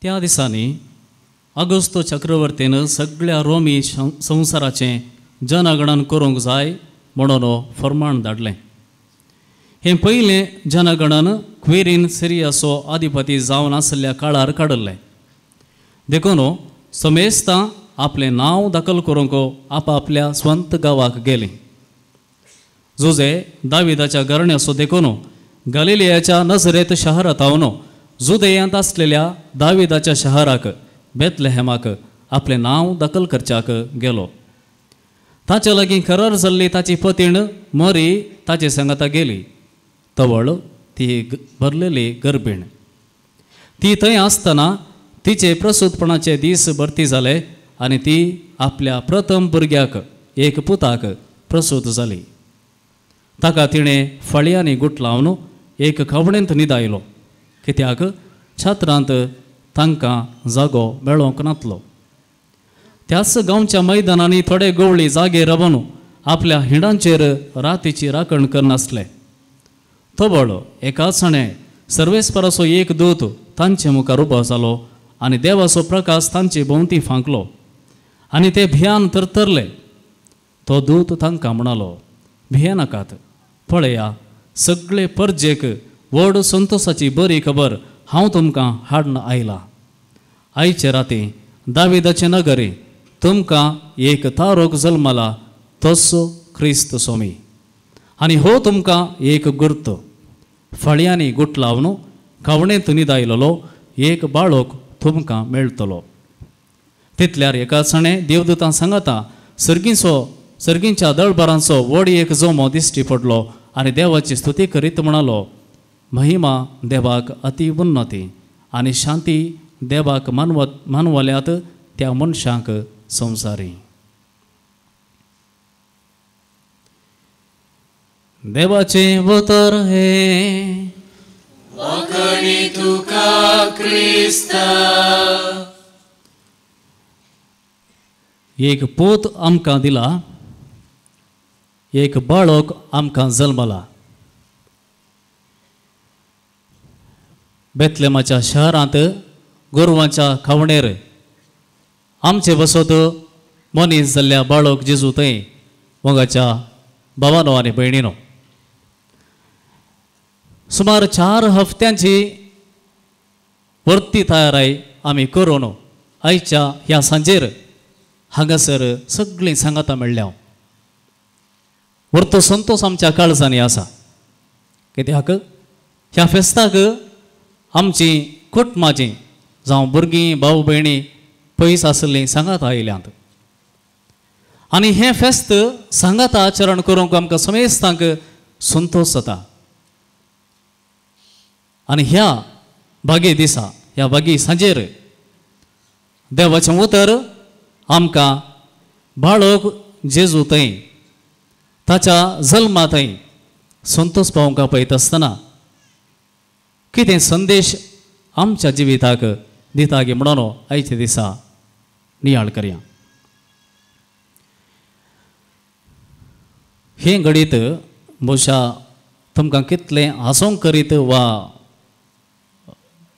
त्या दिसांनी अगस्तो चक्रवर्तीन सगळ्या रोमी संवसाराचें जनगणन करूंक जाय म्हणून फर्माण धाडलें. हें पयलें जनगणन क्वेरीन सिरियाचो अधिपती जावन आसल्या काळार काडलें. देखून समेस्तां आपलें नांव दाखल करूंक आपआपल्या स्वंत गांवाक गेलीं. जुजे दाविदाच्या घराण्याचो देखून गलिलियाच्या नजरेत शहरांतावन जुदेयांत आसलेल्या दाविदाच्या शहराक बेतलेहेमाक आपलें नांव दाखल करच्याक गेलो. ताचे लागीं करार जाल्ली ताची पतीण मरी ताचे सांगाता गेली. तवळ ती भरलेली गर्भीण. ती थंय आसतना तिचे प्रसूतपणाचे दीस भरती जाले आनी ती आपल्या प्रथम भुरग्याक एक पुताक प्रसूत जाली. ताका तिणें फळयांनी गुट लावन एक खवणेंत न्हिदायलो, कित्याक छात्रांत तांकां जागो मेळोंक नासलो. त्याच गांवच्या मैदानांनी थोडे गवळी जागे रावन आपल्या हिंडांचेर रातीची राखण करनासले. तोबळ एकाच हाणें सर्वेस्पराचो एक दूत तांचे मुखार उबो जालो आनी देवाचो प्रकाश तांचे भोंवती फांकलो आनी ते भियान तरतरले. तो दूत तांकां म्हणलो, भियेनाकात, पळया, सगळे परजेक व्हड संतोशाची बरी खबर हांव तुमकां हाडून आयलां. आयचे राती दाविदाचे नगरी तुमकां एक तारोक जल्मला, तसो क्रिस्त सोमी. आनी हो तुमकां एक गुर्त, फळयांनी गुट लावन खवणेंत न्हिदायलेलो एक बाळोक तुमकां मेळटलो. तितल्यार एकाच हाणें देवदूतां सांगता सर्गींच्या दळबारांचो व्हड एक जोमो दिश्टी पडलो आनी देवाची स्तुती करीत म्हणलो, महिमा देवाक अति उन्नती आनी शांती देवाक मानवल्यात त्या मनशांक संवसारी. देवाचे उतर हे वखणी तुका क्रिस्ता. एक पोत आमकां दिला, एक बाळक आमकां जल्मला. बेतलेमाच्या शहरांत गोरवांच्या खावणेर आमचे बसत मनीस जाल्ल्या बाळक जेजू थंय मोगाच्या भावानो आनी भयणीनो. सुमार 4 हफ्त्यांची वर्ती तयाराय आमी करून आयच्या ह्या सांजेर हांगासर सगळीं सांगाता मेळ्ळ्या. वर्तो संतोश आमच्या काळजांनी आसा, कित्याक ह्या फेस्ताक आमची कुटुंबाची जावं भुरगीं भाव भयणी पयस आसलीं सांगाता आयल्यांत. आनी हें फेस्त सांगाता आचरण करूंक आमकां समेस्तांक संतोश जाता. आनी ह्या बागे दिसा, ह्या बागी सांजेर देवाचें उतर आमकां बाळक जेजू थंय ताच्या जल्मा थंय संतोश पावोवंक पळयत आसतना कितें संदेश आमच्या जिविताक दिता गे म्हणून आयचे दिसा नियाळ करया. हें घडीत बहुशा तुमकां कितलें हांसोंक करीत वा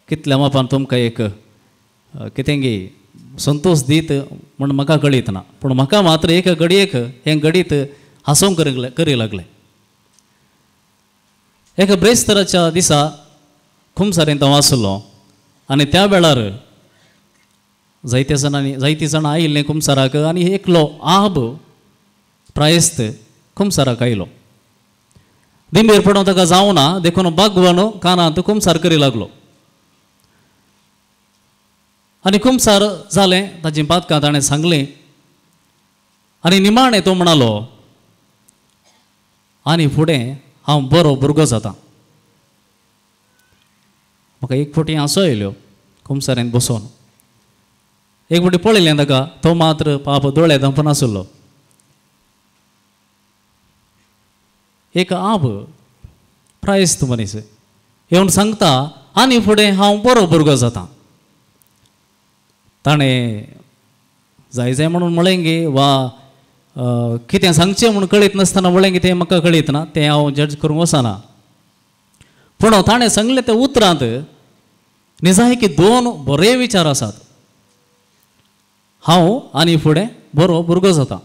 कितल्या मापान तुमकां एक कितें गे संतोश दीत म्हण म्हाका कळीत ना, पूण म्हाका मात्र एक घडयेक हें घडीत हांसोंक करी लागलें. एका ब्रेस्तराच्या दिसा खूब सारें हांव आसलो आनी त्या वेळार जायती जाणां आयिल्लीं कुमसाराक आनी एकलो आब प्रायस्त कुमसाराक आयलो. दिंबेर पडोवन ताका जावना देखून बागवान कानांत कुमसार करी लागलो. आनी कुमसार जालें ताची पातकां ताणें सांगलीं आनी निमाणें तो म्हणलो, आनी फुडें हांव बरो भुरगो जाता. म्हाका एक फावटी हांसो येयल्यो कुमसारेन बसोन. एक फावटी पळयलें ताका, तो मात्र पाप दोळे धांपून आसलो. एक आब प्रायस्त मनीस येवन सांगता, आनी फुडें हांव बरो भुरगो जाता. ताणें जाय म्हणून म्हळें गे वा कितें सांगचें म्हणून कळीत नासतना म्हळें गे तें म्हाका कळीत ना, तें हांव जज करूंक वचना. पूण ताणें सांगलें त्या उतरांत निजाय की दोन बरे विचार आसात. हांव आनी फुडें बरो भुरगो जाता.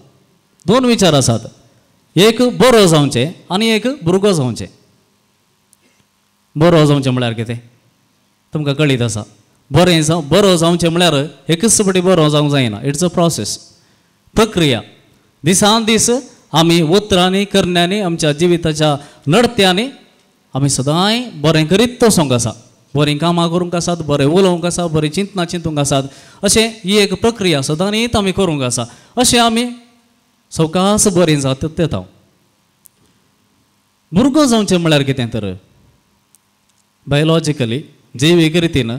दोन विचार आसात. एक बरो जावचें आनी एक भुरगो जावचें. बरो जावचें म्हळ्यार कितें तुमकां कळीत आसा. बरो जावचें म्हळ्यार एकच फावटी बरो जावंक जायना. इट्स अ प्रोसेस, प्रक्रिया. दिसान दीस आमी उतरांनी करण्यांनी आमच्या जिविताच्या नडत्यांनी आमी सदांय बरें करीत वचोंक आसा. बरीं कामां करूंक आसात, बरें उलोवंक आसा, बरीं चिंतनां चिंतूंक आसात. अशें ही एक प्रक्रिया सदांच आमी करूंक आसा. अशें आमी सवकास बरीं जात येता. भुरगो जावचें म्हळ्यार कितें तर बायोलॉजिकली जैवीक रितीन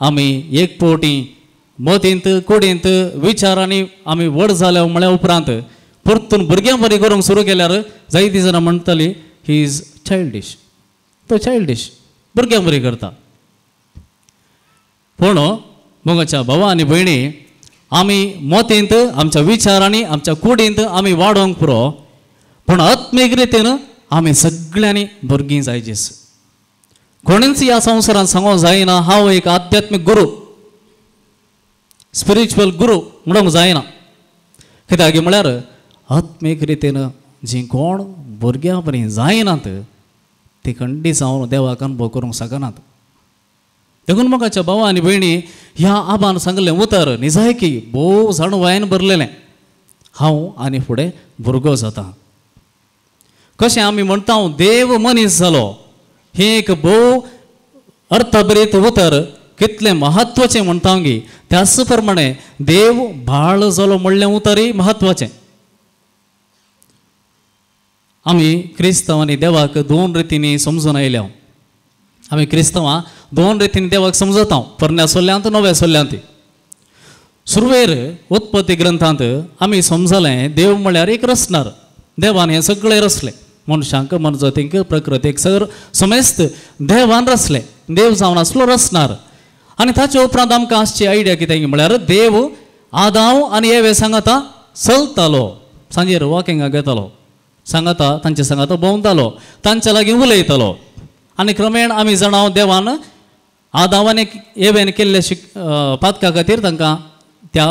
आमी एक फावटी मतींत कुडींत विचारांनी आमी व्हड जाल्या म्हळ्या उपरांत परतून भुरग्यां बरीं करूंक सुरू केल्यार जायतीं जाणां म्हणटलीं ही इज चायल्डिश. तो चायल्डिश भुरग्यां बरीं करता. पूण मोगाच्या भावा आनी भयणी आमी मतींत आमच्या विचारांनी आमच्या कुडींत आमी वाडोवंक पुरो. पूण आत्मीक रितीन आमी सगळ्यांनी भुरगीं जायचीच. कोणीच ह्या संवसारांत सांगूंक जायना हांव एक आध्यात्मीक गुरू, स्पिरिच्युअल गुरू म्हणूंक जायना. कित्याक म्हळ्यार आत्मीक रितीन जीं कोण भुरग्यां बरीं जायनात ती खंडी जावन देवाक अनुभव करूंक शकनात. देखून मोगाच्या भावा आनी भयणी ह्या आबान सांगलें उतर निजाय की भोव जाणवायन भरलेलें हांव आनी फुडें भुरगो जाता. कशें आमी म्हणटा देव मनीस जालो हें एक भोव अर्थभरीत उतर कितलें म्हत्वाचें म्हणटा गी. त्याच प्रमाणे देव बाळ जालो म्हणलें उतरय म्हत्वाचें. आमी क्रिस्तांवांनी देवाक दोन रितींनी समजून आयल्या. आमी क्रिस्तांवां दोन रितींनी देवाक समजता. पोरण्या सोल्यांत नव्या सोल्यांत. सुरवेर उत्पत्ती ग्रंथांत आमी समजलें देव म्हळ्यार एक रचणार. देवान हें सगळें रचलें. मनशांक मनजतींक प्रकृतीक सर समेस्त देवान रचलें. देव जावन आसलो रचणार. आनी ताचे उपरांत आमकां आसची आयडिया कितें म्हळ्यार देव आदाम आनी एवे सांगाता चलतालो. सांजेर वॉकिंगाक येतालो. सांगाता तांचे सांगाता भोंवतालो. तांचे लागीं उलयतालो. आनी क्रमेण आमी जाणाव देवान आदामाने एवेन केल्ले पातका खातीर तांकां त्या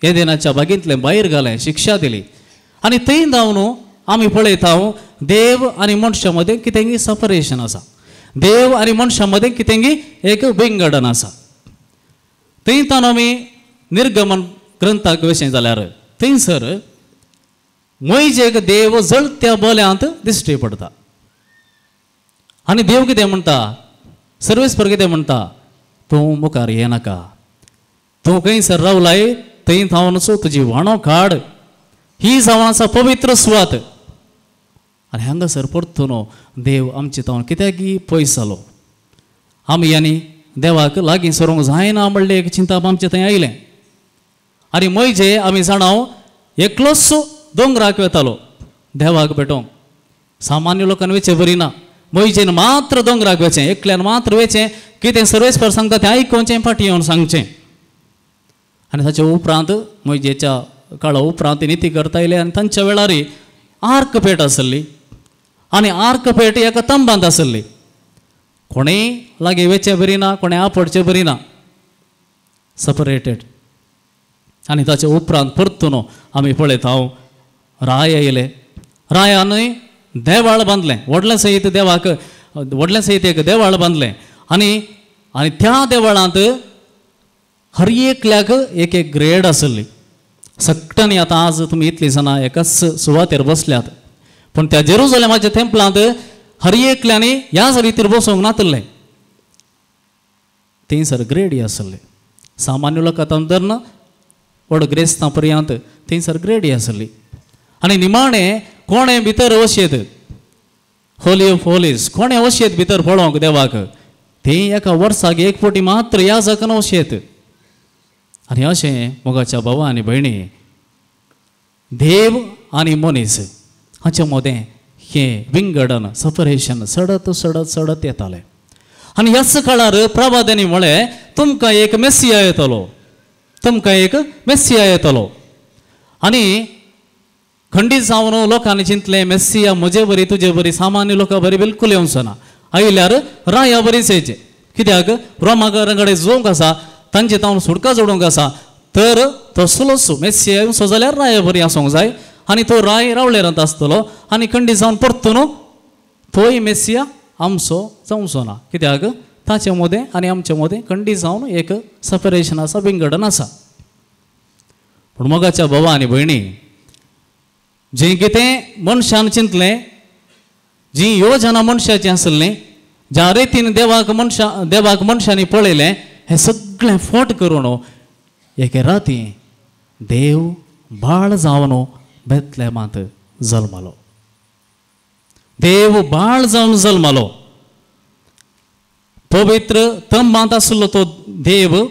एदेनाच्या बागेंतले भायर घालें, शिक्षा दिली. आनी थंय जावन आमी पळयता देव आनी मनशा मदें कितेंगी सपरेशन आसा. देव आनी मनशा मदें कितेंगी एक विंगडन आसा. थंय तावन आमी निर्गमन ग्रंथाक विशय जाल्यार थंयसर मोइजेक देव जळत्या बोल्यांत दिश्टी पडटा. आनी देव कितें म्हणटा सर्वेस्पर कितें म्हणटा तूं मुखार येनाका. तूं खंयसर रावलाय थंय थांवनचो तुजी वाणो काड. ही जावन आसा पवित्र सुवात. आनी हांगासर परतून देव आमचे थावन कित्याक पयस जालो. आमी आनी देवाक लागीं सरूंक जायना म्हणलें एक चिंता आमचे थंय आयलें. आनी मोइजे आमी जाणाव एकलोच दोंगराक वेतालो देवाक भेटोवंक. सामान्य लोकांनी वेचें बरी ना. मोइजेन मात्र दोंगराक वेचें, एकल्यान मात्र वेचें. कितें सर्वेस्पर सांगता तें आयकोवचें, फाटीं येवन सांगचें. आनी ताचे उपरांत मोइजेच्या काळा उपरांत निती करता येयले. आनी तांच्या वेळार आर्क पेट आसली. आनी आर्क पेट एका तंबांत आसली. कोणेय लागीं वेचें बरी ना, कोणें आपडचें बरी ना. सपरेटेड. आनी ताचे उपरांत परतून आमी पळयता राय आयले. रायानय देवाळ बांदलें. व्हडलें सयत देवाक व्हडलें सयत एक देवाळ बांदलें. आनी त्या देवळांत हर एकल्याक एक एक ग्रेड आसली. सगळ्यांनी आतां आज तुमी इतलीं जाणां एकाच सुवातेर बसल्यात. पूण त्या जेरुसलेमाच्या टेंपलांत हर एकल्यांनी ह्याच रितीर बसोवंक नासलें. थंयसर ग्रेडी आसले. सामान्य लोकां धरून व्हड ग्रेस्तां पर्यंत थंयसर ग्रेडी आसली. आनी निमाणें कोणें भितर वशेत होली ऑफ होलीज कोणें वशेत भितर पळोवंक देवाक थंय एका वर्साक एक फावटी मात्र याजकान वशेत. आनी अशें मोगाच्या भावा आनी भयणी देव आनी मनीस हाचे मदें हें विंगडन सपरेशन सडत सडत सडत येतालें. आनी ह्याच काळार प्रवाद्यांनी म्हळें तुमकां एक मेस्सिया येतलो. तुमकां एक मेस्सिया येतलो. आनी खंडीत जावन लोकांनी चिंतलें मेस्सिया म्हजे बरी तुजे बरी सामान्य लोकां बरी बिलकुल येवचो ना. आयल्यार राया बरीच येयचें. कित्याक रोमाकारांकडे जोंक आसा तांचे तावन सुडका जोडूंक आसा तर तसलोच मेस्सिया येवचो जाल्यार राय बरी आसूंक जाय आनी तो राय रावळेरांत आसतलो आनी खंडी जावन परतून तोय मेस्सिया आमचो जावचो ना कित्याक ताचे मदें आनी आमचे मदें खंडी जावन एक सपरेशन आसा विंगडन आसा. पूण मोगाच्या भावा आनी भयणी जें कितें मनशान चिंतलें जी योजना मनशाची आसली ज्या रितीन देवाक मनशांनी पळयलें हें सगळें फोट करून एके राती देव बाळ जावन बेतलेमांत जल्मलो. देव बाळ जावन जल्मलो. पवित्र तंबांत आसलो तो देव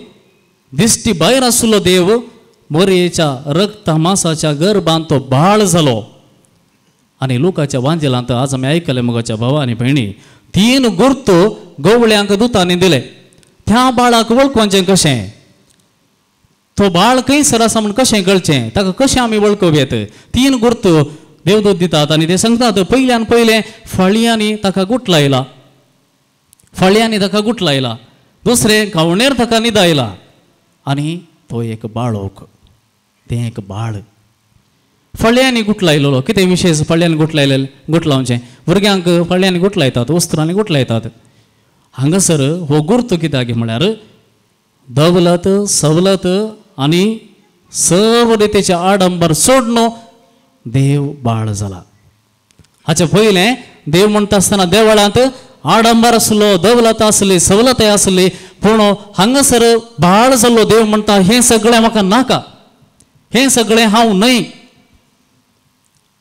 दिश्टी भायर आसलो देव मोरयेच्या रक्त मासाच्या गर्भांत तो बाळ जालो. आनी लोकाच्या वांजेलांत आज आमी आयकलें मोगाच्या भावा आनी भयणी 3 गुर्त गवळ्यांक दुतांनी दिले. त्या बाळाक वळखुचें कशें तो बाळ खंयसर आसा म्हूण कशें कळचें ताका कशें आमी वळखूं येत 3 गुर्त देवदूत दितात आनी ते सांगतात पयल्यान पयलें फळयांनी ताका गुट लायला फळयांनी ताका गुट लायला दुसरें कावणेर ताका न्हिदायला आनी तो एक बाळोक तें एक बाळ फळयांनी गुट लायलेलो. कितें विशेश फळयांनी गुट लावचें भुरग्यांक फळयांनी गुट लायतात वस्त्रांनी गुट लायतात. हांगासर हो गुर्त कित्याक म्हळ्यार दवलत सवलत आनी सर्व रितीचें आडंबर सोडून देव बाळ जाला. हाचे पयलें देव म्हणटा आसतना देवळांत आडंबर आसलो दवलत आसली सवलत आसली पूण हांगासर बाळ जाल्लो देव म्हणटा हें सगळें म्हाका नाका हें सगळें हांव न्हय.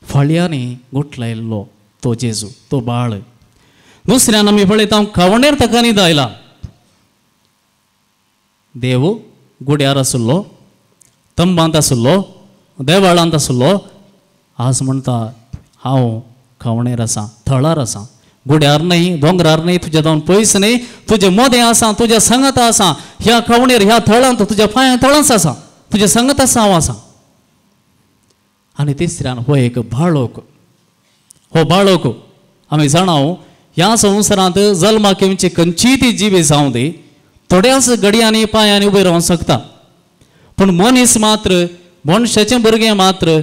फळयांनी गुट लायिल्लो तो जेजू तो बाळ. दुसऱ्यान आमी पळयता कावणेर ताका न्हिदायला. देव गुड्यार आसलो तंबांत आसलो देवळांत आसलो आज म्हणटा हांव कावणेर आसा थळार आसा गुड्यार न्हय दोंगरार न्हय तुज्या जावन पयस न्हय तुजें मोदें आसा तुज्या संगत आसा ह्या कावणेर ह्या थळांत तुज्या पांयां तळांच आसा तुज्या संगत आसा हांव आसा. आनी तिसऱ्यान हो एक बाळोक हो बाळोक आमी जाणाव ह्या संवसारांत जल्माक येवची खंयचीय ती जिवी जावं दी थोड्याच घडयांनी पांयांनी उबें रावंक शकता पूण मनीस मात्र मनशाचें भुरगें मात्र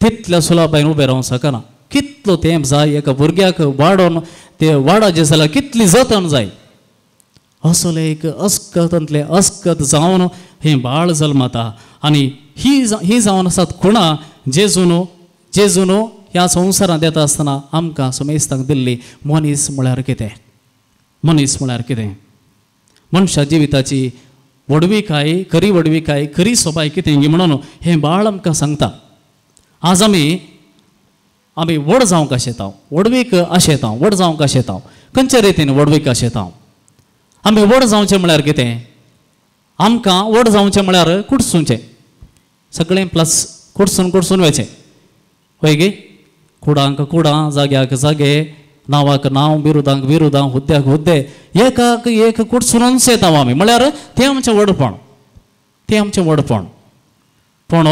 तितल्या सुलापान उबें रावंक शकना. कितलो तेंप जाय एका भुरग्याक वाडोवन ते वाडोवचें जाल्यार कितली जतन जाय असलें एक अस्कतांतलें अस्कत जावन हें बाळ जल्मता. आनी ही जावन आसात खुणा जेजून ह्या संवसारांत येता आसतना आमकां समेस्तांक दिल्ली मनीस म्हळ्यार कितें मनीस म्हळ्यार कितें मनशा जिविताची वडविकाय खरी सोबाय कितें म्हणून हें बाळ आमकां सांगता. आज आमी व्हड जावंक आशेता व्हडवीक आशेता व्हड जावंक आशेता खंयच्या रितीन व्हडवीक आशेता आमी व्हड जावचें म्हळ्यार कितें आमकां व्हड जावचें म्हळ्यार कुडसूचें सगळें प्लस कुडसून वचें पळय गे कुडांक कुडां जाग्याक जागे नांवाक नांव बिरुदांक बिरुदां हुद्द्याक हुद्दे एकाक एक कुडसूनच येता आमी म्हळ्यार तें आमचें व्हडपण. पूण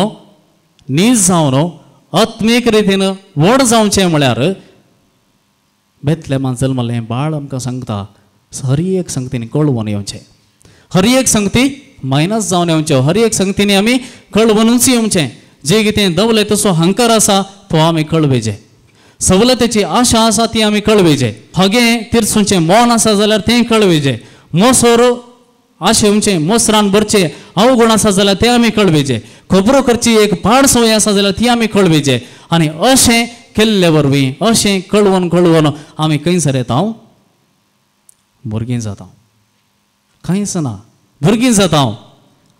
नीज जावन आत्मीक रितीन व्हड जावचें म्हळ्यार बेतलेमांत जल्मलें बाळ आमकां सांगता हर एक संगतींनी कळवून येवचें हर एक संगती मायनस जावन येवच्यो हर एक संगतींनी आमी कळवनूच येवचें. जें कितें दवलें तसो हंकार आसा तो आमी कळवेचें सवलतेची आशा आसा ती आमी कळवेचें हगें तिरसूचें मोन आसा जाल्यार तें कळवेचें मोसोर आशेवचें मोसरान भरचें अवगुण आसा जाल्यार तें आमी कळवेचें खबरो करची एक पाड संवय आसा जाल्यार ती आमी कळवेचें. आनी अशें केल्ले वरवीं अशें कळवून आमी खंयसर येता भुरगीं जाता कांयच ना भुरगीं जाता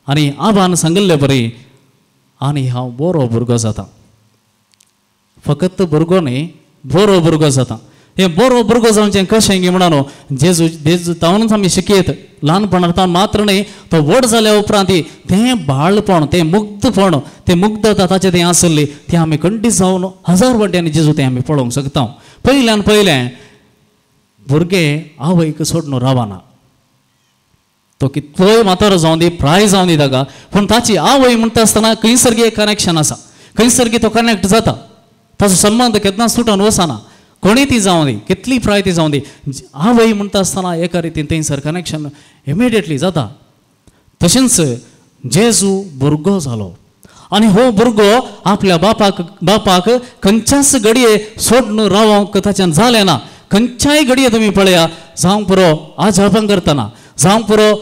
आनी आबान सांगिल्लें बरें आनी हांव बरो भुरगो जाता फकत भुरगो न्ही बरो भुरगो जाता. हें बरो भुरगो जावचें कशें गे म्हणून जेजू तावनूच आमी शिकयत ल्हानपणांत मात्र न्ही तो व्हड जाल्या उपरांत तें बाळपण तें मुग्धपण तें मुग्धता ताचें तें आसली तें आमी खंडीत जावन 1000 वाट्यांनी जेजू तें आमी पळोवंक शकता. पयलें भुरगें आवयक सोडून रावना तो कितलोय मातोर जावं दी प्राय जावं दी ताका पूण ताची आवय म्हणटा आसतना खंयसर एक कनेक्शन आसा खंयसर तो कनेक्ट जाता ताचो संबंद केन्ना सुटोन वचना कोणी ती जावं दी कितली प्राय ती जावं दी आवय म्हणटा आसतना एका रितीन थंयसर कनेक्शन इमिडिएटली जाता. तशेंच जेजू भुरगो जालो आनी हो भुरगो आपल्या बापाक खंयच्याच घडये सोडून रावंक ताच्यान जालें ना. खंयच्याय घडये तुमी पळया जावं पुरो आजापान करतना जावं पुरो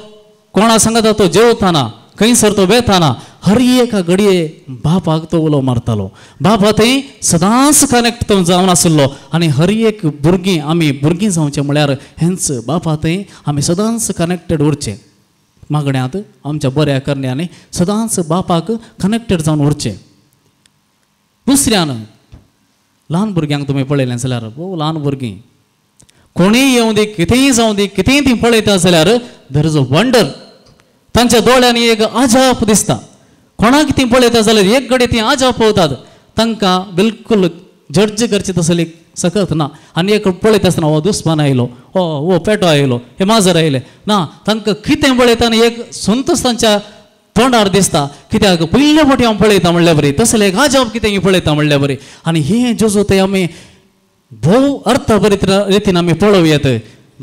कोणा सांगता तो जेवताना खंयसर तो बेताना हर एका घडये बापाक तो उलो मारतालो. बापा थंय सदांच कनेक्ट तो जावन आसलो आनी हर एक भुरगीं आमी भुरगीं जावचें म्हळ्यार हेंच बापा थंय आमी सदांच कनेक्टेड उरचें. मागण्यांत आमच्या बऱ्या करण्यांनी सदांच बापाक कनेक्टेड जावन उरचें. दुसऱ्यान ल्हान भुरग्यांक तुमी पळयलें जाल्यार ल्हान भुरगीं कोणीय येवं दी कितेंय जावं दी कितेंय ती पळयता जाल्यार देर इज अ वंडर. तांच्या दोळ्यांनी एक आजाप दिसता. कोणाक ती पळयता जाल्यार एक घडी ती आजाप पळयतात. तांकां बिलकुल जड्ज करचे तसली सकत ना. आनी एक पळयता आसतना हो दुस्मान आयलो हो पेटो आयलो हे माजर आयले ना. तांकां कितें पळयता आनी एक संतोश तांच्या तोंडार दिसता. कित्याक पयले फावटी हांव पळयता म्हणल्या बरी तसलें एक आजाप कितें पळयता म्हणल्या बरी. आनी हे जेजू ते आमी भोव अर्थ बरे रितीन आमी पळोवयात.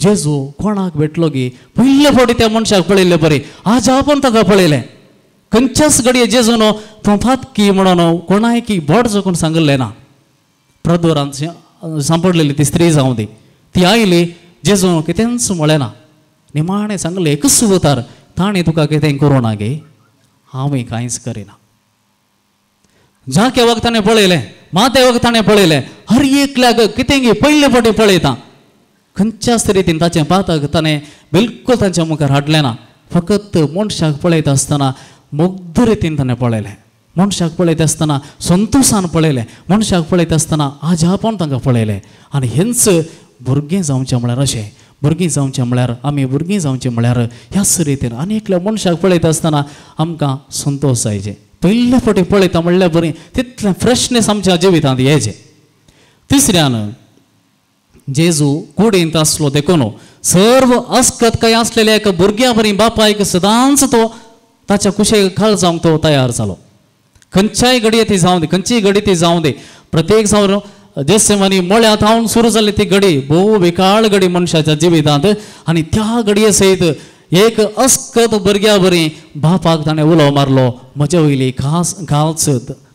जेजू कोणाक भेटलो गी पयले फावटी त्या मनशाक पळयले बरे आजापान ताका पळयलें. खंयच्याच घडये जेजून तो फातकी म्हणून कोणाय की बोट जोकून सांगलें ना. प्रद्वारांत सांपडलेली ती स्त्री जावं दी ती आयली जेजू कितेंच म्हळें ना. निमाणें सांगलें एकच उतार ताणें तुका कितें करूं ना गे हांवें कांयच करिना. ज्या वक्त ताणें पळयलें माते वक्त ताणें पळयलें हर एकल्याक कितें गे पयले फावटी पळयता. खंयच्याच रितीन ताचें पातक ताणें बिलकुल तांच्या मुखार हाडलें ना. फकत मनशाक पळयता आसतना मुग्ध रितीन ताणें पळयलें. मनशाक पळयता आसतना संतोशान पळयलें. मनशाक पळयता आसतना आजापान तांकां पळयलें. आनी हेंच भुरगें जावचें म्हळ्यार अशें भुरगीं जावचें म्हळ्यार आमी भुरगीं जावचें म्हळ्यार ह्याच रितीन आनी एकल्या मनशाक पळयता आसतना आमकां संतोश जायचे. पयले फावटी पळयता म्हणल्यार बरी तितलें फ्रेशनेस आमच्या जिवितांत येयचें. तिसऱ्यान जेजू कुडींत आसलो देखून सर्व अस्कत काय आसलेल्या एका भुरग्या बरी बापायक सदांच तो ताच्या कुशेक खाल जावंक तो तयार जालो. खंयच्याय घडये ती जावं दी खंयचीय घडी ती जावं दी प्रत्येक जावन जेसेमानी मोळ्यांत हांव सुरू जाल्ली ती घडी भोव विकाळ घडी मनशाच्या जिवितांत. आनी त्या घडये सयत एक अस्कत भुरग्या बरी बापाक ताणें उलो मारलो म्हजे वयली खास घालच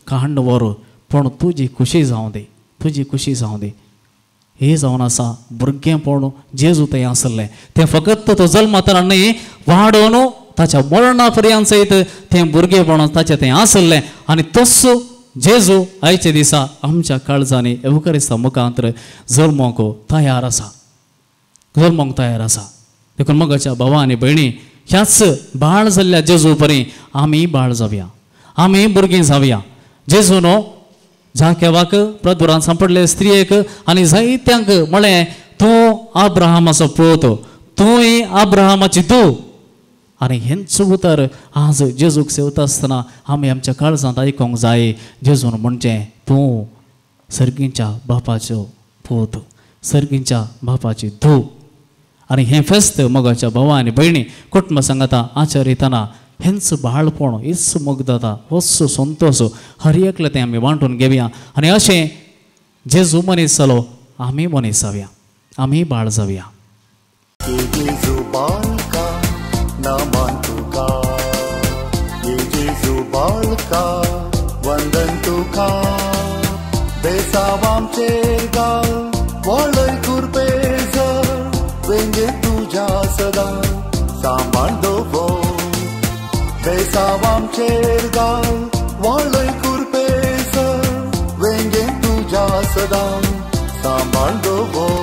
कांड व्हर पूण तुजी खुशी जावं दी तुजी खुशी जावं दी. हे जावन आसा भुरगेंपण जेजू थंय आसलें. तें फकत तो जल्मातना न्ही वाडोवन ताच्या मरणा पर्यंत सयत तें भुरगेंपण ताचें तें आसलें. आनी तसो जेजू आयचे दिसा आमच्या काळजांनी एवकारिस्ता मुखांतर जल्मोंक तयार आसा जल्मोंक तयार आसा. देखून मगाच्या भावा आनी भयणी ह्याच बाळ जाल्ल्या जेजू परी आमी बाळ जावया आमी भुरगीं जावया. जेजून ज्या केवाक प्रद्वारांत सांपडले स्त्रियेक आनी जायत्यांक म्हळें तूं आब्राहामाचो पूत तूंय आब्राहामाची धूव. आनी हेंच उतर आज जेजूक सेवता आसतना आमी आमच्या काळजांत आयकोंक जाय. जेजून म्हणचें तूं सर्गीच्या बापाचो पूत सर्गीच्या बापाची धूव. आनी हें फेस्त मोगाच्या भावा आनी भयणी कुटुंब सांगाता आचरितना हेंच बाळपण हीच मुग्धता होच संतोश हर एकलें तें आमी वांटून घेवया. आनी अशें जेजू मनीस जालो आमी मनीस जावया आमी बाळ जावया. नामान तुका येजू बाळका वंदन तुका बेसाव आमचेर घाल वळय कुरपेजर वेंगे तुज्या सदां सांबाळ दवर. बेसाव आमचेर घाल वळय कुरपेजर वेंगे तुज्या सदां सांबाळ दवर.